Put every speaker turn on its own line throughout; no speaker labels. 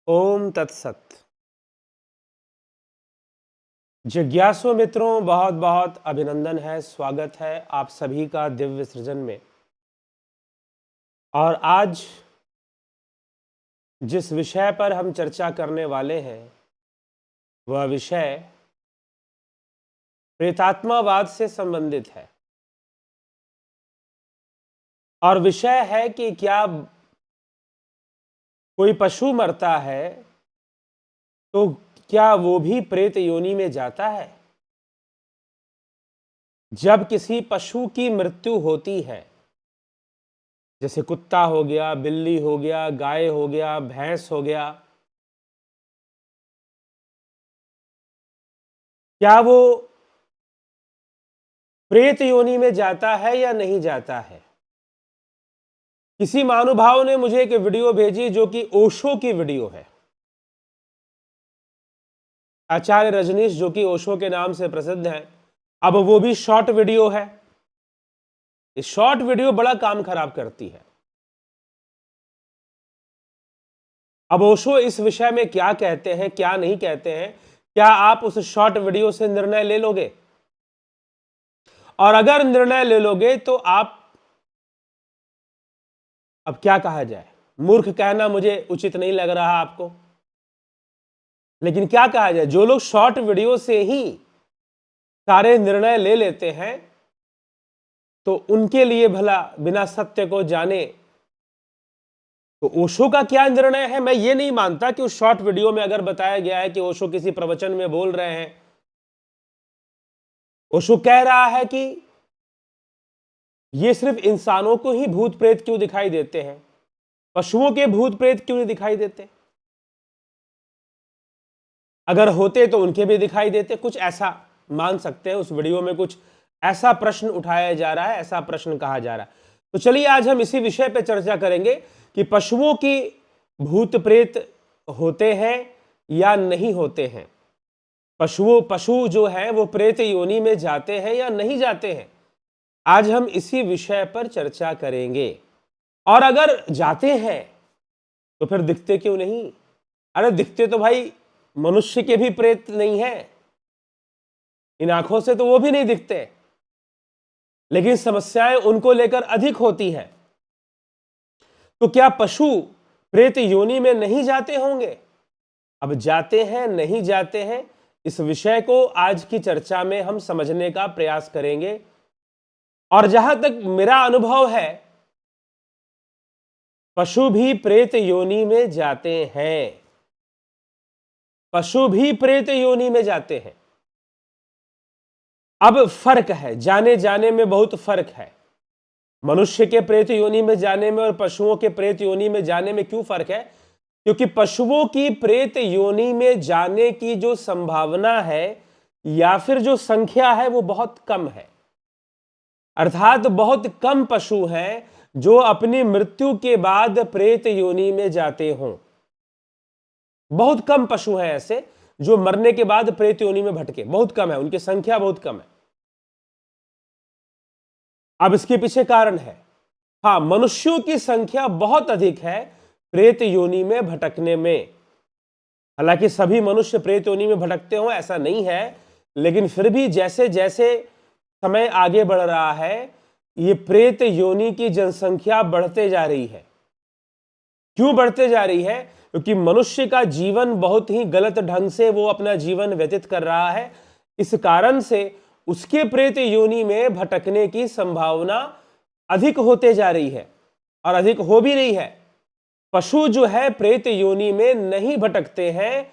ओम तत्सत। जिज्ञासु मित्रों, बहुत बहुत अभिनंदन है, स्वागत है आप सभी का दिव्य सृजन में। और आज जिस विषय पर हम चर्चा करने वाले हैं वह विषय प्रेतात्मावाद से संबंधित है। और विषय है कि क्या कोई पशु मरता है तो क्या वो भी प्रेत योनि में जाता है? जब किसी पशु की मृत्यु होती है, जैसे कुत्ता हो गया, बिल्ली हो गया, गाय हो गया, भैंस हो गया, क्या वो प्रेत योनि में जाता है या नहीं जाता है? किसी महानुभाव ने मुझे एक वीडियो भेजी जो कि ओशो की वीडियो है। आचार्य रजनीश जो कि ओशो के नाम से प्रसिद्ध है। अब वो भी शॉर्ट वीडियो है। इस शॉर्ट वीडियो बड़ा काम खराब करती है। अब ओशो इस विषय में क्या कहते हैं, क्या नहीं कहते हैं, क्या आप उस शॉर्ट वीडियो से निर्णय ले लोगे? और अगर निर्णय ले लोगे तो आप, अब क्या कहा जाए, मूर्ख कहना मुझे उचित नहीं लग रहा आपको, लेकिन क्या कहा जाए, जो लोग शॉर्ट वीडियो से ही सारे निर्णय ले लेते हैं तो उनके लिए भला बिना सत्य को जाने तो ओशो का क्या निर्णय है? मैं ये नहीं मानता कि उस शॉर्ट वीडियो में अगर बताया गया है कि ओशो किसी प्रवचन में बोल रहे हैं, ओशो कह रहा है कि ये सिर्फ इंसानों को ही भूत प्रेत क्यों दिखाई देते हैं, पशुओं के भूत प्रेत क्यों नहीं दिखाई देते? अगर होते तो उनके भी दिखाई देते। कुछ ऐसा मान सकते हैं। उस वीडियो में कुछ ऐसा प्रश्न उठाया जा रहा है, ऐसा प्रश्न कहा जा रहा है। तो चलिए आज हम इसी विषय पर चर्चा करेंगे कि पशुओं की भूत प्रेत होते हैं या नहीं होते हैं। पशु जो है वो प्रेत योनि में जाते हैं या नहीं जाते हैं। आज हम इसी विषय पर चर्चा करेंगे। और अगर जाते हैं तो फिर दिखते क्यों नहीं? अरे दिखते तो भाई मनुष्य के भी प्रेत नहीं है, इन आंखों से तो वो भी नहीं दिखते, लेकिन समस्याएं उनको लेकर अधिक होती है। तो क्या पशु प्रेत योनि में नहीं जाते होंगे? अब जाते हैं, नहीं जाते हैं, इस विषय को आज की चर्चा में हम समझने का प्रयास करेंगे। और जहां तक मेरा अनुभव है, पशु भी प्रेत योनि में जाते हैं। पशु भी प्रेत योनि में जाते हैं। अब फर्क है, जाने जाने में बहुत फर्क है। मनुष्य के प्रेत योनि में जाने में और पशुओं के प्रेत योनि में जाने में क्यों फर्क है? क्योंकि पशुओं की प्रेत योनि में जाने की जो संभावना है या फिर जो संख्या है वो बहुत कम है। अर्थात बहुत कम पशु हैं जो अपनी मृत्यु के बाद प्रेत योनि में जाते हों। बहुत कम पशु हैं ऐसे जो मरने के बाद प्रेत योनि में भटके, बहुत कम है, उनकी संख्या बहुत कम है। अब इसके पीछे कारण है, हाँ, मनुष्यों की संख्या बहुत अधिक है प्रेत योनि में भटकने में। हालांकि सभी मनुष्य प्रेत योनि में भटकते हो ऐसा नहीं है, लेकिन फिर भी जैसे जैसे समय आगे बढ़ रहा है ये प्रेत योनि की जनसंख्या बढ़ते जा रही है। क्यों बढ़ते जा रही है? क्योंकि मनुष्य का जीवन बहुत ही गलत ढंग से वो अपना जीवन व्यतीत कर रहा है। इस कारण से उसके प्रेत योनि में भटकने की संभावना अधिक होते जा रही है और अधिक हो भी रही है। पशु जो है प्रेत योनि में नहीं भटकते हैं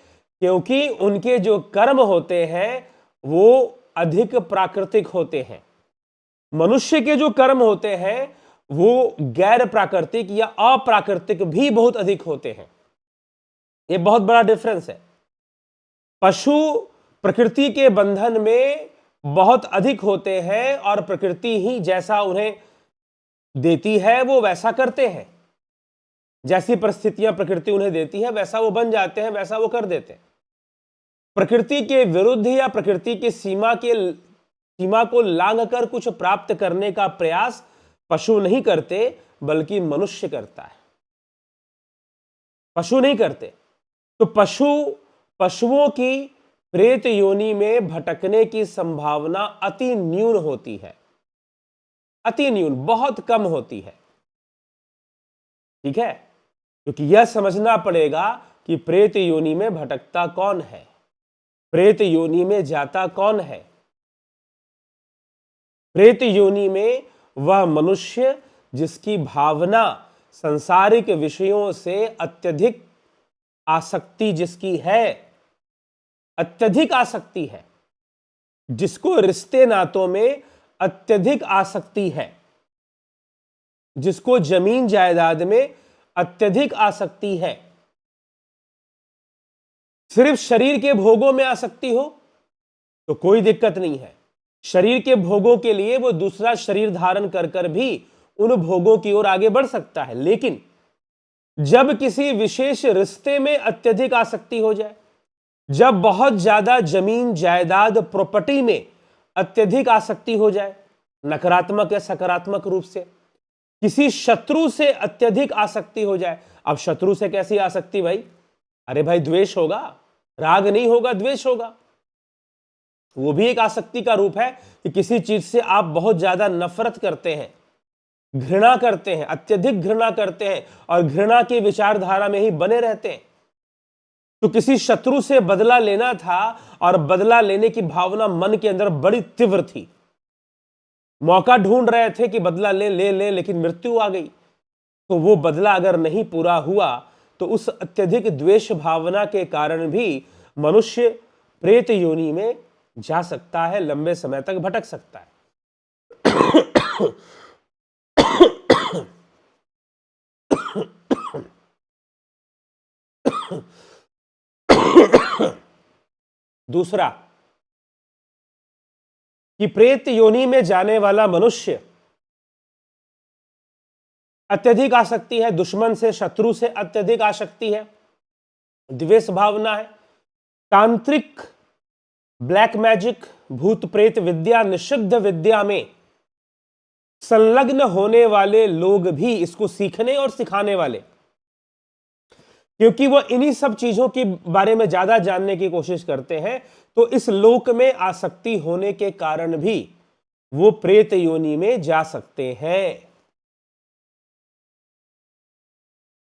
क्योंकि उनके जो कर्म होते हैं वो अधिक प्राकृतिक होते हैं। मनुष्य के जो कर्म होते हैं वो गैर प्राकृतिक या अप्राकृतिक भी बहुत अधिक होते हैं। ये बहुत बड़ा डिफरेंस है। पशु प्रकृति के बंधन में बहुत अधिक होते हैं और प्रकृति ही जैसा उन्हें देती है वो वैसा करते हैं। जैसी परिस्थितियां प्रकृति उन्हें देती है वैसा वो बन जाते हैं, वैसा वो कर देते हैं। प्रकृति के विरुद्ध या प्रकृति की सीमा को लांघकर कुछ प्राप्त करने का प्रयास पशु नहीं करते, बल्कि मनुष्य करता है। पशु नहीं करते। तो पशुओं की प्रेत योनि में भटकने की संभावना अति न्यून होती है, अति न्यून, बहुत कम होती है। ठीक है, क्योंकि यह समझना पड़ेगा कि प्रेत योनि में भटकता कौन है, प्रेत योनि में जाता कौन है। प्रेत योनि में वह मनुष्य जिसकी भावना सांसारिक विषयों से अत्यधिक आसक्ति जिसकी है, अत्यधिक आसक्ति है, जिसको रिश्ते नातों में अत्यधिक आसक्ति है, जिसको जमीन जायदाद में अत्यधिक आसक्ति है, सिर्फ शरीर के भोगों में आसक्ति हो तो कोई दिक्कत नहीं है। शरीर के भोगों के लिए वो दूसरा शरीर धारण कर कर भी उन भोगों की ओर आगे बढ़ सकता है, लेकिन जब किसी विशेष रिश्ते में अत्यधिक आसक्ति हो जाए, जब बहुत ज्यादा जमीन जायदाद प्रॉपर्टी में अत्यधिक आसक्ति हो जाए, नकारात्मक या सकारात्मक रूप से, किसी शत्रु से अत्यधिक आसक्ति हो जाए। अब शत्रु से कैसी आसक्ति भाई? अरे भाई द्वेष होगा, राग नहीं होगा, द्वेष होगा। वो भी एक आसक्ति का रूप है कि किसी चीज से आप बहुत ज्यादा नफरत करते हैं, घृणा करते हैं, अत्यधिक घृणा करते हैं और घृणा की विचारधारा में ही बने रहते हैं। तो किसी शत्रु से बदला लेना था और बदला लेने की भावना मन के अंदर बड़ी तीव्र थी, मौका ढूंढ रहे थे कि बदला ले ले ले, लेकिन मृत्यु आ गई। तो वो बदला अगर नहीं पूरा हुआ तो उस अत्यधिक द्वेष भावना के कारण भी मनुष्य प्रेत योनि में जा सकता है, लंबे समय तक भटक सकता है। दूसरा कि प्रेत योनि में जाने वाला मनुष्य अत्यधिक आसक्ति है, दुश्मन से, शत्रु से अत्यधिक आसक्ति है, द्वेष भावना है। तांत्रिक, ब्लैक मैजिक, भूत प्रेत विद्या, निषिद्ध विद्या में संलग्न होने वाले लोग भी इसको सीखने और सिखाने वाले, क्योंकि वो इन्हीं सब चीजों के बारे में ज्यादा जानने की कोशिश करते हैं, तो इस लोक में आसक्ति होने के कारण भी वो प्रेत योनि में जा सकते हैं,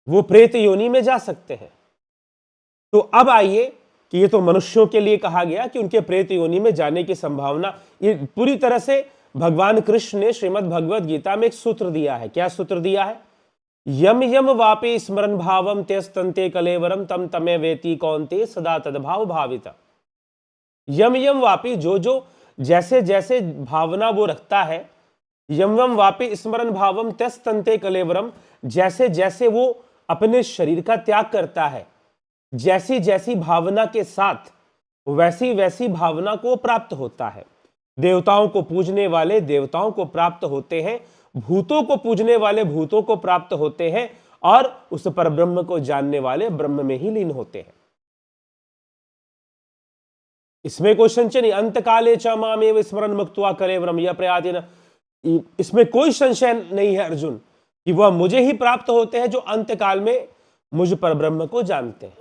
वो प्रेत योनि में जा सकते हैं। तो अब आइए कि ये तो मनुष्यों के लिए कहा गया कि उनके प्रेत योनि में जाने की संभावना, ये पूरी तरह से भगवान कृष्ण ने श्रीमद् भगवद गीता में एक सूत्र दिया है। क्या सूत्र दिया है? यम यम वापे स्मरण भावम त्यस्तंते कलेवरम तम तमे वेति कौन्ते सदा तद्भाव भाविता। यम यम वापी, जो जो जैसे जैसे भावना वो रखता है, यम यम वापी स्मरण भावम त्यस्तंते कलेवरम, जैसे जैसे वो अपने शरीर का त्याग करता है, जैसी जैसी भावना के साथ वैसी वैसी भावना को प्राप्त होता है। देवताओं को पूजने वाले देवताओं को प्राप्त होते हैं, भूतों को पूजने वाले भूतों को प्राप्त होते हैं, और उस पर ब्रह्म को जानने वाले ब्रह्म में ही लीन होते हैं। इसमें कोई संशय नहीं। अंत काले च मामेव स्मरण मुक्त्वा कलेवरम यः प्रयाति न, इसमें कोई संशय नहीं है अर्जुन कि वह मुझे ही प्राप्त होते हैं जो अंत काल में मुझ पर ब्रह्म को जानते हैं।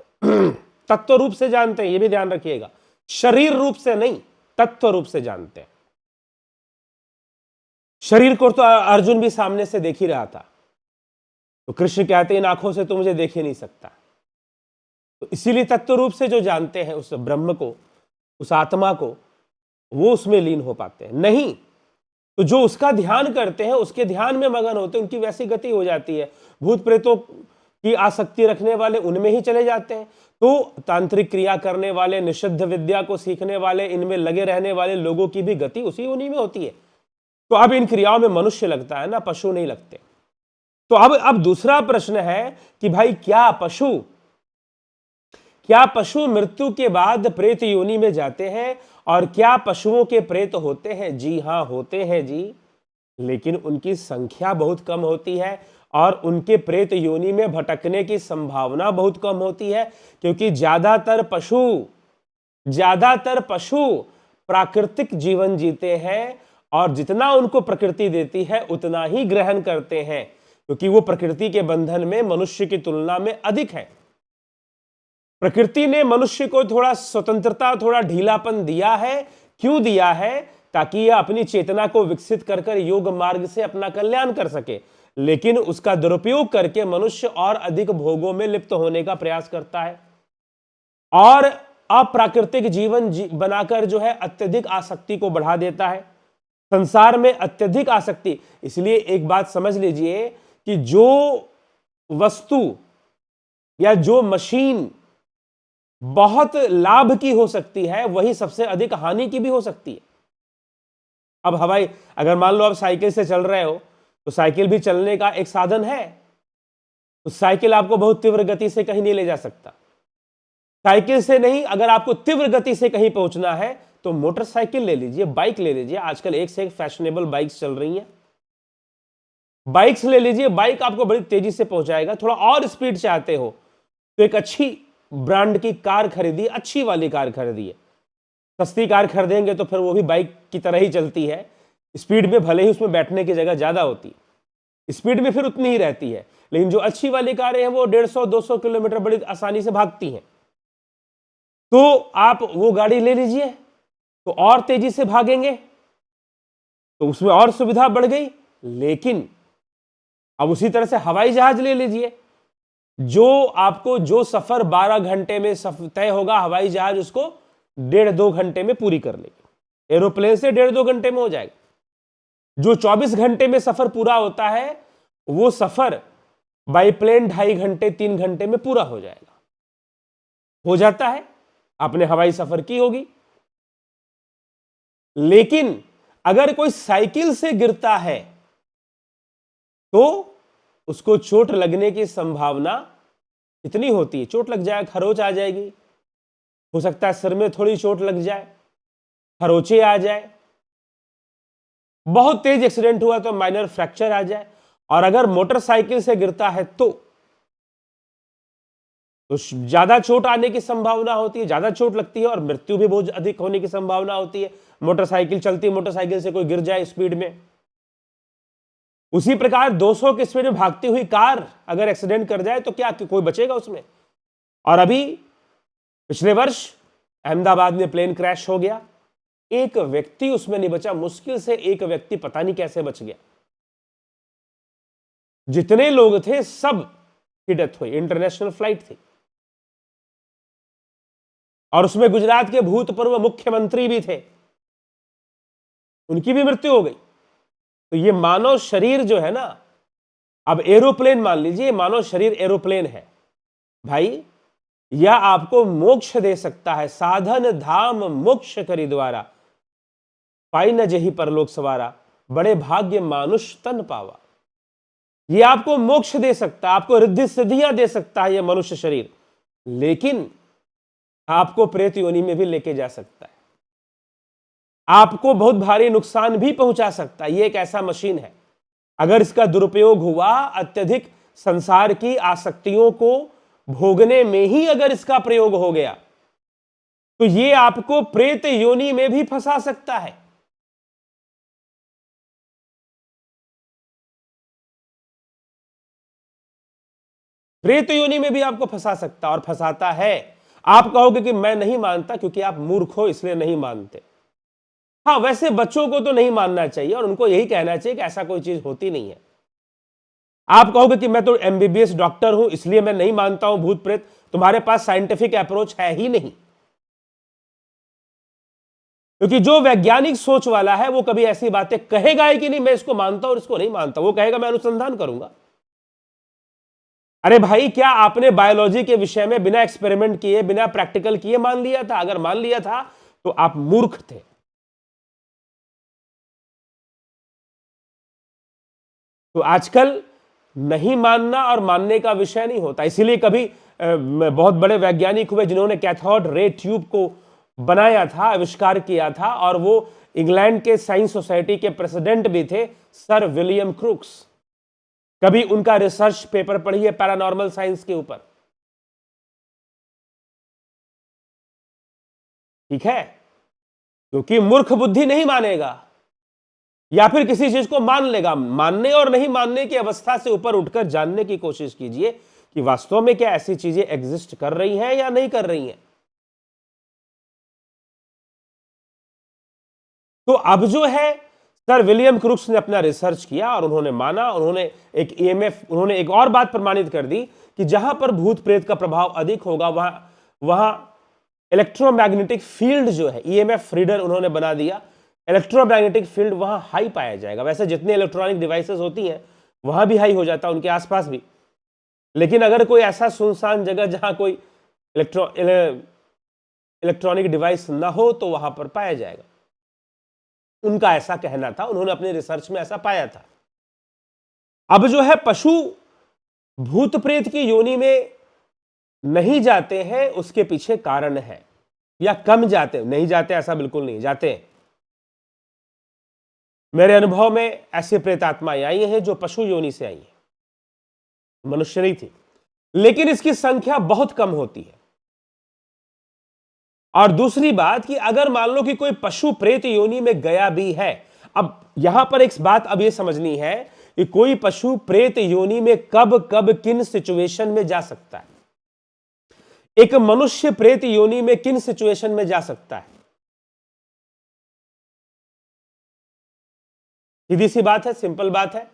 तत्व रूप से जानते हैं, यह भी ध्यान रखिएगा, शरीर रूप से नहीं, तत्व रूप से जानते हैं। शरीर को तो अर्जुन भी सामने से देख ही रहा था, तो कृष्ण कहते हैं इन आंखों से तो मुझे देख ही नहीं सकता। तो इसीलिए तत्व रूप से जो जानते हैं उस ब्रह्म को, उस आत्मा को, वो उसमें लीन हो पाते हैं। नहीं तो जो उसका ध्यान करते हैं, उसके ध्यान में मगन होते हैं, उनकी वैसी गति हो जाती है। भूत प्रेतों की आसक्ति रखने वाले उनमें ही चले जाते हैं। तो तांत्रिक क्रिया करने वाले, निषिद्ध विद्या को सीखने वाले, इनमें लगे रहने वाले लोगों की भी गति उसी योनि में होती है। तो अब इन क्रियाओं में मनुष्य लगता है ना, पशु नहीं लगते। तो अब दूसरा प्रश्न है कि भाई क्या पशु मृत्यु के बाद प्रेत योनि में जाते हैं, और क्या पशुओं के प्रेत होते हैं? जी हां, होते हैं जी, लेकिन उनकी संख्या बहुत कम होती है और उनके प्रेत योनि में भटकने की संभावना बहुत कम होती है, क्योंकि ज्यादातर पशु प्राकृतिक जीवन जीते हैं, और जितना उनको प्रकृति देती है उतना ही ग्रहण करते हैं, क्योंकि वो प्रकृति के बंधन में मनुष्य की तुलना में अधिक है। प्रकृति ने मनुष्य को थोड़ा स्वतंत्रता, थोड़ा ढीलापन दिया है। क्यों दिया है? ताकि यह अपनी चेतना को विकसित कर योग मार्ग से अपना कल्याण कर सके। लेकिन उसका दुरुपयोग करके मनुष्य और अधिक भोगों में लिप्त होने का प्रयास करता है और अप्राकृतिक जीवन बनाकर जो है अत्यधिक आसक्ति को बढ़ा देता है। संसार में अत्यधिक आसक्ति, इसलिए एक बात समझ लीजिए कि जो वस्तु या जो मशीन बहुत लाभ की हो सकती है, वही सबसे अधिक हानि की भी हो सकती है। अब हवाई, अगर मान लो आप साइकिल से चल रहे हो तो साइकिल भी चलने का एक साधन है। तो साइकिल आपको बहुत तीव्र गति से कहीं नहीं ले जा सकता। साइकिल से नहीं, अगर आपको तीव्र गति से कहीं पहुंचना है तो मोटरसाइकिल ले लीजिए, बाइक ले लीजिए। आजकल एक से एक फैशनेबल बाइक्स चल रही हैं। बाइक्स ले लीजिए, बाइक आपको बड़ी तेजी से पहुंचाएगा। थोड़ा और स्पीड चाहते हो तो एक अच्छी ब्रांड की कार खरीदिए, अच्छी वाली कार खरीदिए। सस्ती कार खरीदेंगे तो फिर वो भी बाइक की तरह ही चलती है। स्पीड में भले ही उसमें बैठने की जगह ज्यादा होती है, स्पीड में फिर उतनी ही रहती है, लेकिन जो अच्छी वाली कारें हैं वो 150-200 किलोमीटर बड़ी आसानी से भागती हैं। तो आप वो गाड़ी ले लीजिए तो और तेजी से भागेंगे, तो उसमें और सुविधा बढ़ गई। लेकिन अब उसी तरह से हवाई जहाज ले लीजिए, जो आपको जो सफर 12 घंटे में तय होगा, हवाई जहाज उसको 1.5-2 घंटे में पूरी कर लेगी। एरोप्लेन से 1.5-2 घंटे में हो जाएगा। जो 24 घंटे में सफर पूरा होता है, वो सफर बाईप्लेन 2.5 घंटे 3 घंटे में पूरा हो जाएगा। हो जाता है, आपने हवाई सफर की होगी। लेकिन अगर कोई साइकिल से गिरता है तो उसको चोट लगने की संभावना कितनी होती है? चोट लग जाए, खरोच आ जाएगी, हो सकता है सिर में थोड़ी चोट लग जाए, खरोचे आ जाए, बहुत तेज एक्सीडेंट हुआ तो माइनर फ्रैक्चर आ जाए। और अगर मोटरसाइकिल से गिरता है तो ज्यादा चोट आने की संभावना होती है, ज्यादा चोट लगती है और मृत्यु भी बहुत अधिक होने की संभावना होती है। मोटरसाइकिल चलती, मोटरसाइकिल से कोई गिर जाए स्पीड में। उसी प्रकार 200 की स्पीड में भागती हुई कार अगर एक्सीडेंट कर जाए तो क्या कोई बचेगा उसमें? और अभी पिछले वर्ष अहमदाबाद में प्लेन क्रैश हो गया, एक व्यक्ति उसमें नहीं बचा। मुश्किल से एक व्यक्ति, पता नहीं कैसे बच गया। जितने लोग थे सब की डेथ हुई। इंटरनेशनल फ्लाइट थी और उसमें गुजरात के भूतपूर्व मुख्यमंत्री भी थे, उनकी भी मृत्यु हो गई। तो ये मानव शरीर जो है ना, अब एरोप्लेन मान लीजिए, मानव शरीर एरोप्लेन है भाई, यह आपको मोक्ष दे सकता है। साधन धाम मोक्ष करी द्वारा, पाई न जही परलोक सवारा, बड़े भाग्य मानुष तन पावा। यह आपको मोक्ष दे सकता है, आपको रिद्धि सिद्धियां दे सकता है यह मनुष्य शरीर, लेकिन आपको प्रेत योनि में भी लेके जा सकता है, आपको बहुत भारी नुकसान भी पहुंचा सकता है। यह एक ऐसा मशीन है, अगर इसका दुरुपयोग हुआ, अत्यधिक संसार की आसक्तियों को भोगने में ही अगर इसका प्रयोग हो गया, तो यह आपको प्रेत योनि में भी फंसा सकता है। प्रेत योनि में भी आपको फंसा सकता और फंसाता है। आप कहोगे कि मैं नहीं मानता, क्योंकि आप मूर्ख हो इसलिए नहीं मानते। हाँ, वैसे बच्चों को तो नहीं मानना चाहिए और उनको यही कहना चाहिए कि ऐसा कोई चीज होती नहीं है। आप कहोगे कि मैं तो एमबीबीएस डॉक्टर हूं इसलिए मैं नहीं मानता हूं भूत प्रेत। तुम्हारे पास साइंटिफिक अप्रोच है ही नहीं, क्योंकि जो वैज्ञानिक सोच वाला है वो कभी ऐसी बातें कहेगा ही कि नहीं मैं इसको मानता हूं और इसको नहीं मानता। वो कहेगा मैं अनुसंधान करूंगा। अरे भाई, क्या आपने बायोलॉजी के विषय में बिना एक्सपेरिमेंट किए, बिना प्रैक्टिकल किए मान लिया था? अगर मान लिया था तो आप मूर्ख थे। तो आजकल नहीं मानना और मानने का विषय नहीं होता। इसीलिए कभी बहुत बड़े वैज्ञानिक हुए जिन्होंने कैथोड रे ट्यूब को बनाया था, आविष्कार किया था, और वो इंग्लैंड के साइंस सोसाइटी के प्रेसिडेंट भी थे, सर विलियम क्रूक्स। कभी उनका रिसर्च पेपर पढ़िए पैरानॉर्मल साइंस के ऊपर, ठीक है? क्योंकि मूर्ख बुद्धि नहीं मानेगा, या फिर किसी चीज को मान लेगा। मानने और नहीं मानने की अवस्था से ऊपर उठकर जानने की कोशिश कीजिए कि वास्तव में क्या ऐसी चीजें एग्जिस्ट कर रही हैं या नहीं कर रही हैं। तो अब जो है सर विलियम क्रुक्स ने अपना रिसर्च किया और उन्होंने माना, उन्होंने एक ईएमएफ, उन्होंने एक और बात प्रमाणित कर दी कि जहां पर भूत प्रेत का प्रभाव अधिक होगा वहां इलेक्ट्रोमैग्नेटिक फील्ड जो है, ईएमएफ रीडर उन्होंने बना दिया, इलेक्ट्रोमैग्नेटिक फील्ड वहां हाई पाया जाएगा। वैसे जितने इलेक्ट्रॉनिक डिवाइसेस होती हैं वहां भी हाई हो जाता है, उनके आसपास भी, लेकिन अगर कोई ऐसा सुनसान जगह जहां कोई इलेक्ट्रॉनिक डिवाइस ना हो तो वहां पर पाया जाएगा। उनका ऐसा कहना था, उन्होंने अपने रिसर्च में ऐसा पाया था। अब जो है पशु भूत प्रेत की योनि में नहीं जाते हैं, उसके पीछे कारण है, या कम जाते, नहीं जाते ऐसा बिल्कुल नहीं, जाते हैं। मेरे अनुभव में ऐसे प्रेतात्माएं आई हैं जो पशु योनि से आई हैं, मनुष्य नहीं थी, लेकिन इसकी संख्या बहुत कम होती है। और दूसरी बात कि अगर मान लो कि कोई पशु प्रेत योनि में गया भी है, अब यहां पर एक बात अब यह समझनी है कि कोई पशु प्रेत योनि में कब कब किन सिचुएशन में जा सकता है, एक मनुष्य प्रेत योनि में किन सिचुएशन में जा सकता है। सीधी सी बात है, सिंपल बात है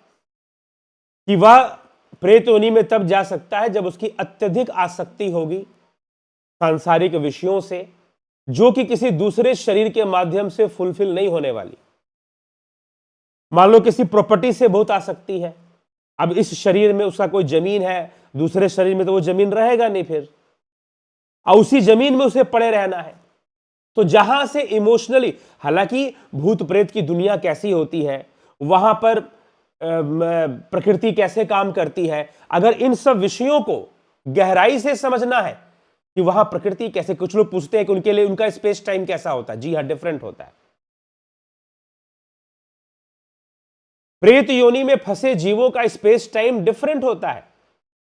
कि वह प्रेत योनि में तब जा सकता है जब उसकी अत्यधिक आसक्ति होगी सांसारिक विषयों से, जो कि किसी दूसरे शरीर के माध्यम से फुलफिल नहीं होने वाली। मान लो किसी प्रॉपर्टी से बहुत आसक्ति है, अब इस शरीर में उसका कोई जमीन है, दूसरे शरीर में तो वो जमीन रहेगा नहीं, फिर और उसी जमीन में उसे पड़े रहना है। तो जहां से इमोशनली, हालांकि भूत प्रेत की दुनिया कैसी होती है, वहां पर प्रकृति कैसे काम करती है, अगर इन सब विषयों को गहराई से समझना है कि वहां प्रकृति कैसे, कुछ लोग पूछते हैं कि उनके लिए उनका स्पेस टाइम कैसा होता है, जी हां, डिफरेंट होता है। प्रेत योनि में फंसे जीवों का स्पेस टाइम डिफरेंट होता है।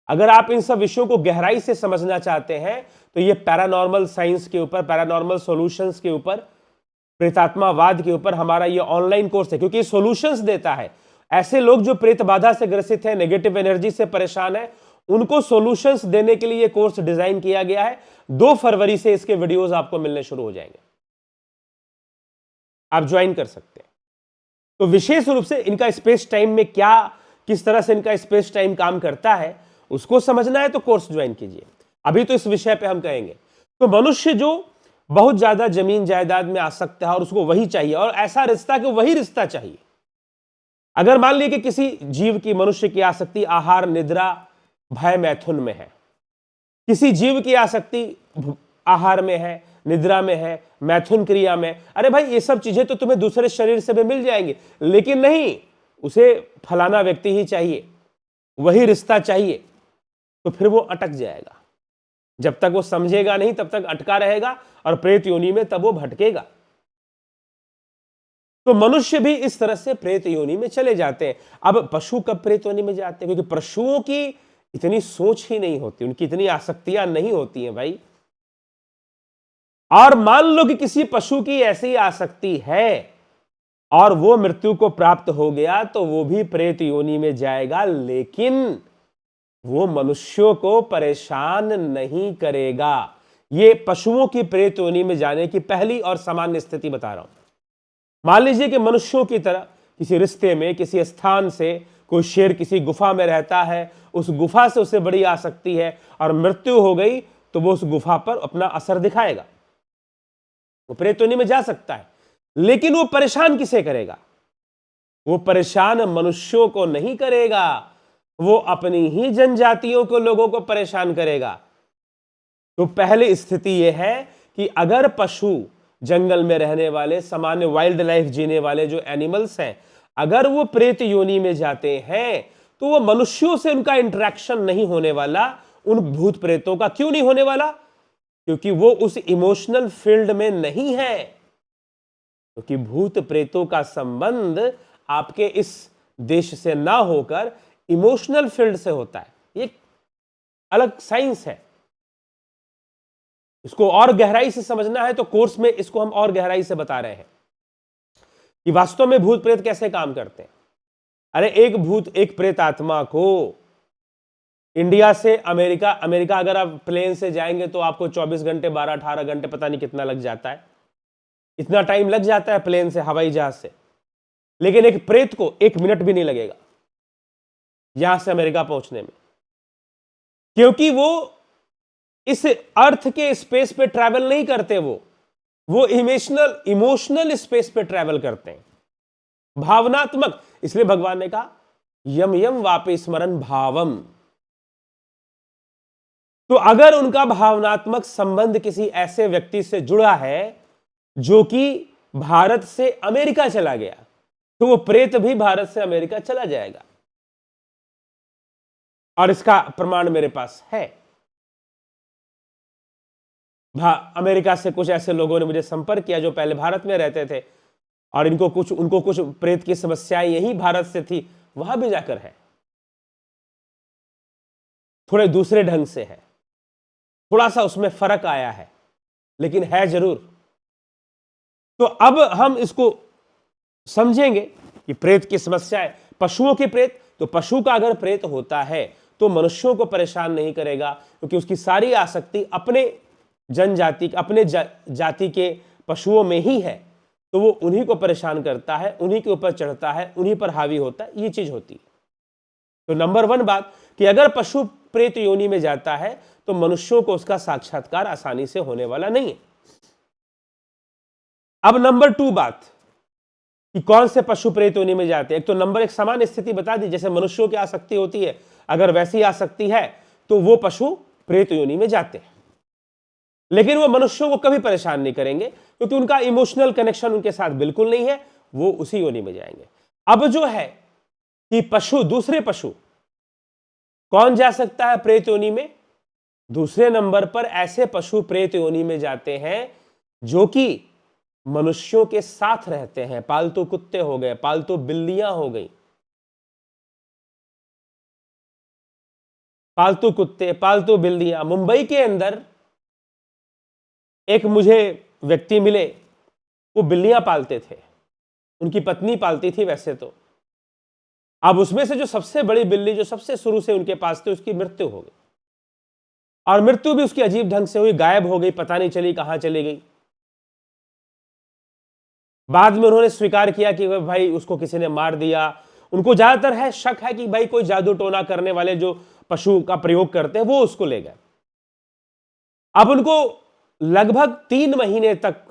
अगर आप इन सब विषयों को गहराई से समझना चाहते हैं तो ये पैरानॉर्मल साइंस के ऊपर, पैरानॉर्मल सॉल्यूशंस के ऊपर, प्रेतात्मावाद के ऊपर हमारा ये ऑनलाइन कोर्स है, क्योंकि सॉल्यूशंस देता है। ऐसे लोग जो प्रेत बाधा से ग्रसित हैं, नेगेटिव एनर्जी से परेशान है, उनको सॉल्यूशंस देने के लिए ये कोर्स डिजाइन किया गया है। 2 फरवरी से इसके वीडियोस आपको मिलने शुरू हो जाएंगे, आप ज्वाइन कर सकते हैं। तो विशेष रूप से इनका स्पेस टाइम में क्या, किस तरह से इनका स्पेस टाइम काम करता है, उसको समझना है तो कोर्स ज्वाइन कीजिए। अभी तो इस विषय पे हम कहेंगे। तो मनुष्य जो बहुत ज्यादा जमीन जायदाद में आसक्त है और उसको वही चाहिए, और ऐसा रिश्ता कि वही रिश्ता चाहिए। अगर मान लीजिए कि किसी जीव की, मनुष्य की आसक्ति आहार, निद्रा, भय, मैथुन में है, किसी जीव की आसक्ति आहार में है, निद्रा में है, मैथुन क्रिया में, अरे भाई ये सब चीजें तो तुम्हें दूसरे शरीर से भी मिल जाएंगी, लेकिन नहीं, उसे फलाना व्यक्ति ही चाहिए, वही रिश्ता चाहिए, तो फिर वो अटक जाएगा। जब तक वो समझेगा नहीं तब तक अटका रहेगा, और प्रेत योनि में तब वो भटकेगा। तो मनुष्य भी इस तरह से प्रेत योनि में चले जाते हैं। अब पशु कब प्रेत योनि में जाते हैं? क्योंकि पशुओं की इतनी सोच ही नहीं होती, उनकी इतनी आसक्तियां नहीं होती हैं भाई। और मान लो कि किसी पशु की ऐसी आसक्ति है और वो मृत्यु को प्राप्त हो गया, तो वो भी प्रेत योनि में जाएगा, लेकिन वो मनुष्यों को परेशान नहीं करेगा। ये पशुओं की प्रेत योनि में जाने की पहली और सामान्य स्थिति बता रहा हूं। मान लीजिए कि मनुष्यों की तरह किसी रिश्ते में, किसी स्थान से, कोई शेर किसी गुफा में रहता है, उस गुफा से उसे बड़ी आसक्ति है और मृत्यु हो गई, तो वो उस गुफा पर अपना असर दिखाएगा, वो प्रेत योनि में जा सकता है। लेकिन वो परेशान किसे करेगा? वो परेशान मनुष्यों को नहीं करेगा, वो अपनी ही जनजातियों को, लोगों को परेशान करेगा। तो पहली स्थिति यह है कि अगर पशु, जंगल में रहने वाले, सामान्य वाइल्ड लाइफ जीने वाले जो एनिमल्स हैं, अगर वो प्रेत योनि में जाते हैं तो वो मनुष्यों से उनका इंटरेक्शन नहीं होने वाला। उन भूत प्रेतों का क्यों नहीं होने वाला? क्योंकि वो उस इमोशनल फील्ड में नहीं है। क्योंकि भूत प्रेतों का संबंध आपके इस देश से ना होकर इमोशनल फील्ड से होता है। ये अलग साइंस है, इसको और गहराई से समझना है तो कोर्स में इसको हम और गहराई से बता रहे हैं कि वास्तव में भूत प्रेत कैसे काम करते हैं। अरे एक प्रेत आत्मा को इंडिया से अमेरिका, अमेरिका अगर आप प्लेन से जाएंगे तो आपको 24 घंटे 12-18 घंटे पता नहीं कितना लग जाता है, इतना टाइम लग जाता है प्लेन से, हवाई जहाज से। लेकिन एक प्रेत को 1 मिनट भी नहीं लगेगा यहां से अमेरिका पहुंचने में, क्योंकि वो इस अर्थ के स्पेस पे ट्रैवल नहीं करते, वो इमोशनल स्पेस पे ट्रैवल करते हैं, भावनात्मक। इसलिए भगवान ने कहा यम यम वापि स्मरण भावम। तो अगर उनका भावनात्मक संबंध किसी ऐसे व्यक्ति से जुड़ा है जो कि भारत से अमेरिका चला गया, तो वो प्रेत भी भारत से अमेरिका चला जाएगा। और इसका प्रमाण मेरे पास है। अमेरिका से कुछ ऐसे लोगों ने मुझे संपर्क किया जो पहले भारत में रहते थे, और उनको कुछ प्रेत की समस्याएं यही भारत से थी, वहां भी जाकर है, थोड़े दूसरे ढंग से है, थोड़ा सा उसमें फर्क आया है, लेकिन है जरूर। तो अब हम इसको समझेंगे कि प्रेत की समस्या है। पशुओं की प्रेत, तो पशु का अगर प्रेत होता है तो मनुष्यों को परेशान नहीं करेगा, क्योंकि उसकी सारी आसक्ति अपने जनजाति, अपने जाति के पशुओं में ही है, तो वो उन्हीं को परेशान करता है, उन्हीं के ऊपर चढ़ता है, उन्हीं पर हावी होता है, ये चीज होती है। तो नंबर 1 बात कि अगर पशु प्रेत योनि में जाता है तो मनुष्यों को उसका साक्षात्कार आसानी से होने वाला नहीं है। अब नंबर 2 बात कि कौन से पशु प्रेत योनि में जाते हैं। एक तो नंबर 1 सामान्य स्थिति बता दी, जैसे मनुष्यों की आसक्ति होती है, अगर वैसी आसक्ति है तो वो पशु प्रेत योनि में जाते हैं, लेकिन वो मनुष्यों को कभी परेशान नहीं करेंगे, क्योंकि उनका इमोशनल कनेक्शन उनके साथ बिल्कुल नहीं है, वो उसी योनि में जाएंगे। अब जो है कि पशु, दूसरे पशु कौन जा सकता है प्रेत योनि में? दूसरे नंबर पर ऐसे पशु प्रेत योनि में जाते हैं जो कि मनुष्यों के साथ रहते हैं। पालतू कुत्ते हो गए, पालतू बिल्लियां हो गई, पालतू कुत्ते, पालतू बिल्लियां। मुंबई के अंदर एक मुझे व्यक्ति मिले, वो बिल्लियां पालते थे, उनकी पत्नी पालती थी वैसे तो। अब उसमें से जो सबसे बड़ी बिल्ली, जो सबसे शुरू से उनके पास थी, उसकी मृत्यु हो गई, और मृत्यु भी उसकी अजीब ढंग से हुई, गायब हो गई, पता नहीं चली कहां चली गई। बाद में उन्होंने स्वीकार किया कि भाई उसको किसी ने मार दिया। उनको ज्यादातर है शक है कि भाई कोई जादू टोना करने वाले जो पशु का प्रयोग करते हैं वो उसको ले गए। अब उनको लगभग 3 महीने तक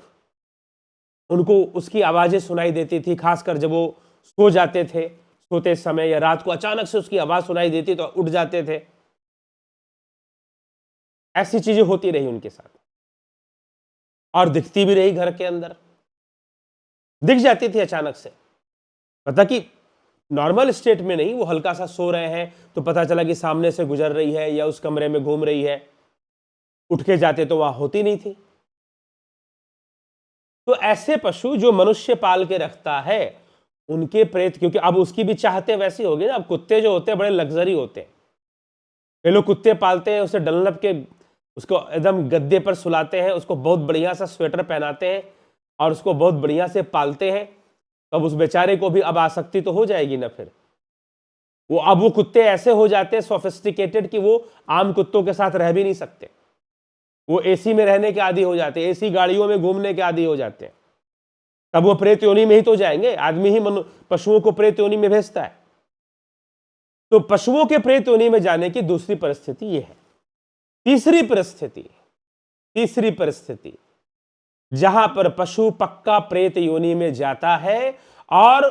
उनको उसकी आवाजें सुनाई देती थी, खासकर जब वो सो जाते थे, सोते समय या रात को अचानक से उसकी आवाज सुनाई देती तो उठ जाते थे। ऐसी चीजें होती रही उनके साथ, और दिखती भी रही घर के अंदर, दिख जाती थी अचानक से। पता कि नॉर्मल स्टेट में नहीं, वो हल्का सा सो रहे हैं तो पता चला कि सामने से गुजर रही है या उस कमरे में घूम रही है, उठ के जाते तो वहां होती नहीं थी। तो ऐसे पशु जो मनुष्य पाल के रखता है, उनके प्रेत, क्योंकि अब उसकी भी चाहते वैसी होगी ना। अब कुत्ते जो होते हैं बड़े लग्जरी होते हैं, ये लोग कुत्ते पालते हैं, उसे डनलप के उसको एकदम गद्दे पर सुलाते हैं, उसको बहुत बढ़िया सा स्वेटर पहनाते हैं और उसको बहुत बढ़िया से पालते हैं। तो अब उस बेचारे को भी अब आसक्ति तो हो जाएगी ना फिर। वो कुत्ते ऐसे हो जाते हैं सोफिस्टिकेटेड कि वो आम कुत्तों के साथ रह भी नहीं सकते। वो एसी में रहने के आदी हो जाते हैं, एसी गाड़ियों में घूमने के आदी हो जाते हैं। तब वो प्रेत योनि में ही तो जाएंगे। आदमी ही पशुओं को प्रेत योनि में भेजता है। तो पशुओं के प्रेत योनि में जाने की दूसरी परिस्थिति यह है। तीसरी परिस्थिति जहां पर पशु पक्का प्रेत योनि में जाता है, और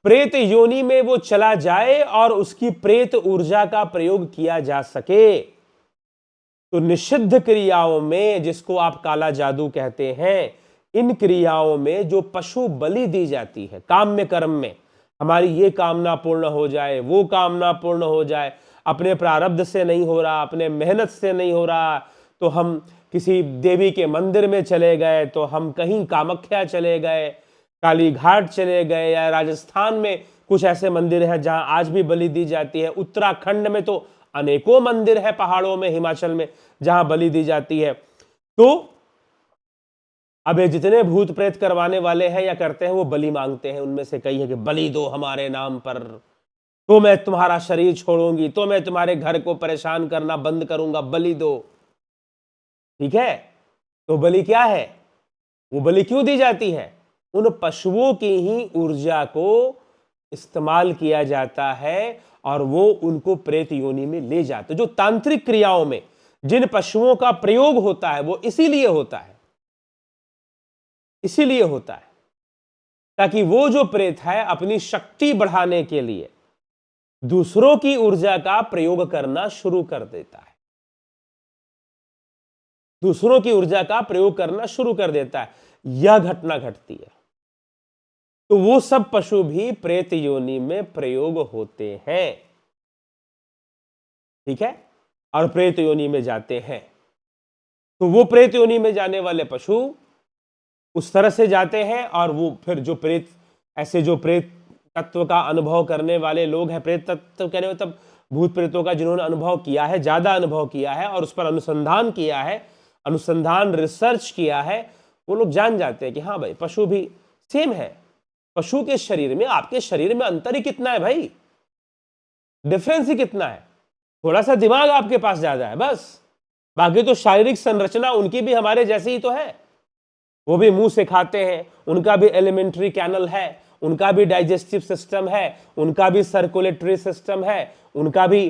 प्रेत योनि में वो चला जाए और उसकी प्रेत ऊर्जा का प्रयोग किया जा सके, तो निषिद्ध क्रियाओं में, जिसको आप काला जादू कहते हैं, इन क्रियाओं में जो पशु बलि दी जाती है, काम में कर्म में, हमारी ये कामना पूर्ण हो जाए, वो कामना पूर्ण हो जाए, अपने प्रारब्ध से नहीं हो रहा, अपने मेहनत से नहीं हो रहा, तो हम किसी देवी के मंदिर में चले गए, तो हम कहीं कामाख्या चले गए, काली घाट चले गए, या राजस्थान में कुछ ऐसे मंदिर हैं जहां आज भी बलि दी जाती है। उत्तराखंड में तो अनेकों मंदिर है, पहाड़ों में, हिमाचल में, जहां बलि दी जाती है। तो अब ये जितने भूत प्रेत करवाने वाले हैं या करते हैं, वो बलि मांगते हैं। उनमें से कई है कि बलि दो हमारे नाम पर, तो मैं तुम्हारा शरीर छोड़ूंगी, तो मैं तुम्हारे घर को परेशान करना बंद करूंगा, बलि दो। ठीक है, तो बलि क्या है? वो बलि क्यों दी जाती है? उन पशुओं की ही ऊर्जा को इस्तेमाल किया जाता है और वो उनको प्रेत योनि में ले जाते। जो तांत्रिक क्रियाओं में जिन पशुओं का प्रयोग होता है वो इसीलिए होता है, इसीलिए होता है ताकि वो जो प्रेत है अपनी शक्ति बढ़ाने के लिए दूसरों की ऊर्जा का प्रयोग करना शुरू कर देता है, दूसरों की ऊर्जा का प्रयोग करना शुरू कर देता है। यह घटना घटती है। तो वो सब पशु भी प्रेत योनि में प्रयोग होते हैं। ठीक है, और प्रेत योनि में जाते हैं। तो वो प्रेत योनि में जाने वाले पशु उस तरह से जाते हैं और वो फिर जो प्रेत, ऐसे जो प्रेत तत्व का अनुभव करने वाले लोग हैं, प्रेत तत्व कहने मतलब भूत प्रेतों का जिन्होंने अनुभव किया है, ज्यादा अनुभव किया है और उस पर अनुसंधान किया है, अनुसंधान रिसर्च किया है, वो लोग जान जाते हैं कि हाँ भाई पशु भी सेम है। पशु के शरीर में आपके शरीर में अंतर ही कितना है भाई, डिफरेंस ही कितना है, थोड़ा सा दिमाग आपके पास ज्यादा है बस, बाकी तो शारीरिक संरचना उनकी भी हमारे जैसी ही तो है। वो भी मुंह से खाते हैं, उनका भी एलिमेंट्री कैनल है, उनका भी डाइजेस्टिव सिस्टम है, उनका भी सर्कुलेटरी सिस्टम है, उनका भी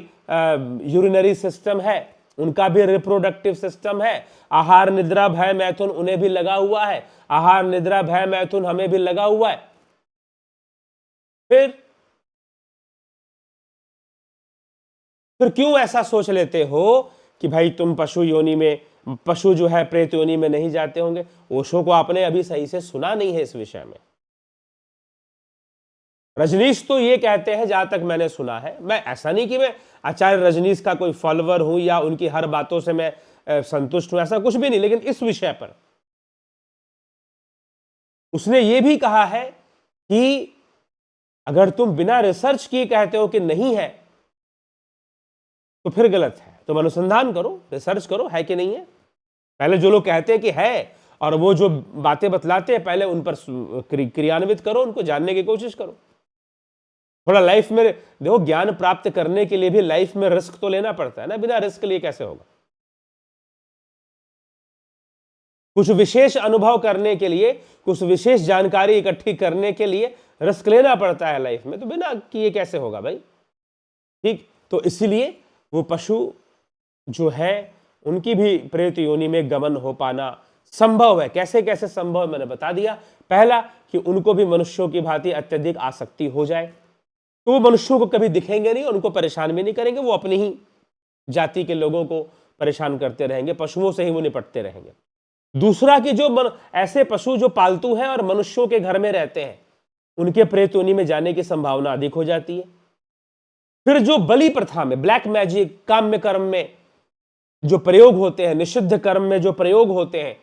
यूरिनरी सिस्टम है, उनका भी रिप्रोडक्टिव सिस्टम है। आहार निद्रा भय मैथुन उन्हें भी लगा हुआ है, आहार निद्रा भय मैथुन हमें भी लगा हुआ है। फिर क्यों ऐसा सोच लेते हो कि भाई तुम पशु योनि में, पशु जो है प्रेत योनि में नहीं जाते होंगे? ओशो को आपने अभी सही से सुना नहीं है इस विषय में। रजनीश तो ये कहते हैं, जहां तक मैंने सुना है, मैं ऐसा नहीं कि मैं आचार्य रजनीश का कोई फॉलोअर हूं या उनकी हर बातों से मैं संतुष्ट हूं, ऐसा कुछ भी नहीं, लेकिन इस विषय पर उसने ये भी कहा है कि अगर तुम बिना रिसर्च किए कहते हो कि नहीं है तो फिर गलत है। तुम अनुसंधान करो, रिसर्च करो है कि नहीं है। पहले जो लोग कहते हैं कि है और वो जो बातें बतलाते हैं पहले उन पर क्रियान्वित करो, उनको जानने की कोशिश करो। थोड़ा लाइफ में देखो, ज्ञान प्राप्त करने के लिए भी लाइफ में रिस्क तो लेना पड़ता है ना, बिना रिस्क लिए कैसे होगा? कुछ विशेष अनुभव करने के लिए, कुछ विशेष जानकारी इकट्ठी करने के लिए रिस्क लेना पड़ता है लाइफ में, तो बिना किए कैसे होगा भाई? ठीक, तो इसीलिए वो पशु जो है उनकी भी प्रेत योनि में गमन हो पाना संभव है। कैसे कैसे संभव है मैंने बता दिया। पहला कि उनको भी मनुष्यों की भांति अत्यधिक आसक्ति हो जाए, तो वो मनुष्यों को कभी दिखेंगे नहीं, उनको परेशान भी नहीं करेंगे, वो अपनी ही जाति के लोगों को परेशान करते रहेंगे, पशुओं से ही वो निपटते रहेंगे। दूसरा कि जो ऐसे पशु जो पालतू हैं और मनुष्यों के घर में रहते हैं, उनके प्रेत योनि में जाने की संभावना अधिक हो जाती है। फिर जो बलि प्रथा में, ब्लैक मैजिक, काम्य कर्म में जो प्रयोग होते हैं, निषिद्ध कर्म में जो प्रयोग होते हैं,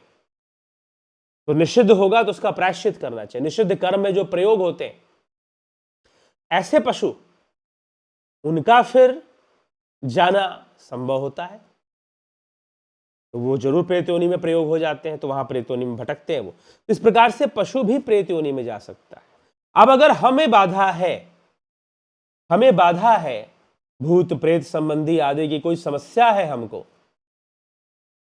तो निषिद्ध होगा तो उसका प्रायश्चित करना चाहिए। निषिद्ध कर्म में जो प्रयोग होते हैं, ऐसे पशु, उनका फिर जाना संभव होता है, तो वो जरूर प्रेत योनि में प्रयोग हो जाते हैं, तो वहां प्रेत योनि में भटकते हैं वो। इस प्रकार से पशु भी प्रेत योनि में जा सकता है। अब अगर हमें बाधा है, हमें बाधा है, भूत प्रेत संबंधी आदि की कोई समस्या है हमको,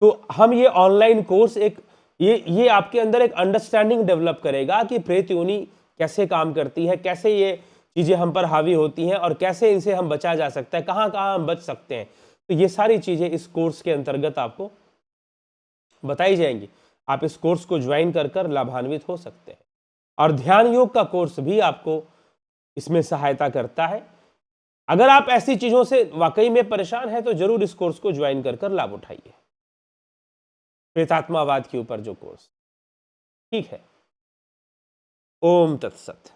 तो हम ये ऑनलाइन कोर्स एक ये आपके अंदर एक अंडरस्टैंडिंग डेवलप करेगा कि प्रेत योनि कैसे काम करती है, कैसे ये चीजें हम पर हावी होती हैं और कैसे इनसे हम बचा जा सकता है, कहां कहां हम बच सकते हैं। तो ये सारी चीजें इस कोर्स के अंतर्गत आपको बताई जाएंगी। आप इस कोर्स को ज्वाइन कर कर लाभान्वित हो सकते हैं। और ध्यान योग का कोर्स भी आपको इसमें सहायता करता है। अगर आप ऐसी चीजों से वाकई में परेशान हैं तो जरूर इस कोर्स को ज्वाइन कर कर लाभ उठाइए, प्रेतात्मावाद के ऊपर जो कोर्स। ठीक है, ओम तत्सत।